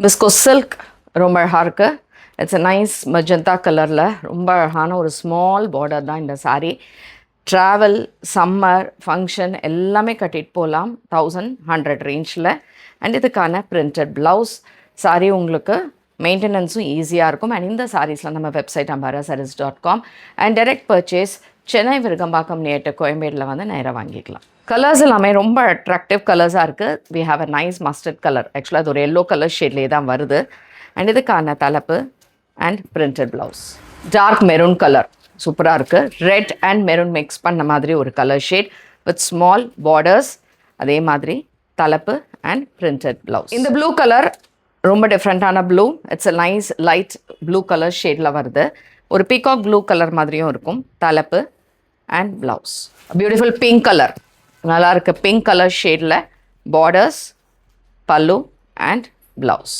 Viscose silk ரொம்ப அழகாக இருக்குது. இட்ஸ் a நைஸ் மெஜந்தா கலரில் ரொம்ப அழகான ஒரு ஸ்மால் பார்டர் தான் இந்த saree. ட்ராவல், சம்மர், ஃபங்க்ஷன் எல்லாமே கட்டிட்டு போகலாம் 1100 ரேஞ்சில். அண்ட் இதுக்கான பிரிண்டட் ப்ளவுஸ். saree உங்களுக்கு மெயின்டெனன்ஸும் ஈஸியாக இருக்கும். அண்ட் இந்த சாரீஸில் நம்ம website ambarasarees.com and direct purchase Chennai Virugambakkam நேட்டு கோயம்பேடில் வந்து நேராக வாங்கிக்கலாம். கலர்ஸ் எல்லாமே ரொம்ப அட்ராக்டிவ் கலர்ஸாக இருக்குது. We have a nice mustard colour. ஆக்சுவலாக அது ஒரு எல்லோ கலர் ஷேட்லேயே தான் வருது. அண்ட் இதுக்கான தலைப்பு and printed blouse. Dark maroon colour சூப்பராக இருக்குது. ரெட் அண்ட் மெரூன் மிக்ஸ் பண்ண மாதிரி ஒரு colour shade with small borders. அதே மாதிரி தலைப்பு அண்ட் பிரிண்டட் ப்ளவுஸ். இந்த ப்ளூ கலர் ரொம்ப டிஃப்ரெண்ட்டான blue. It's a nice light blue colour ஷேடில் வருது. ஒரு பீகாக் ப்ளூ கலர் மாதிரியும் இருக்கும். தலைப்பு and blouse. Beautiful pink colour, நல்லா இருக்குது. பிங்க் கலர் ஷேடில் பார்டர்ஸ், பல்லு அண்ட் ப்ளவுஸ்.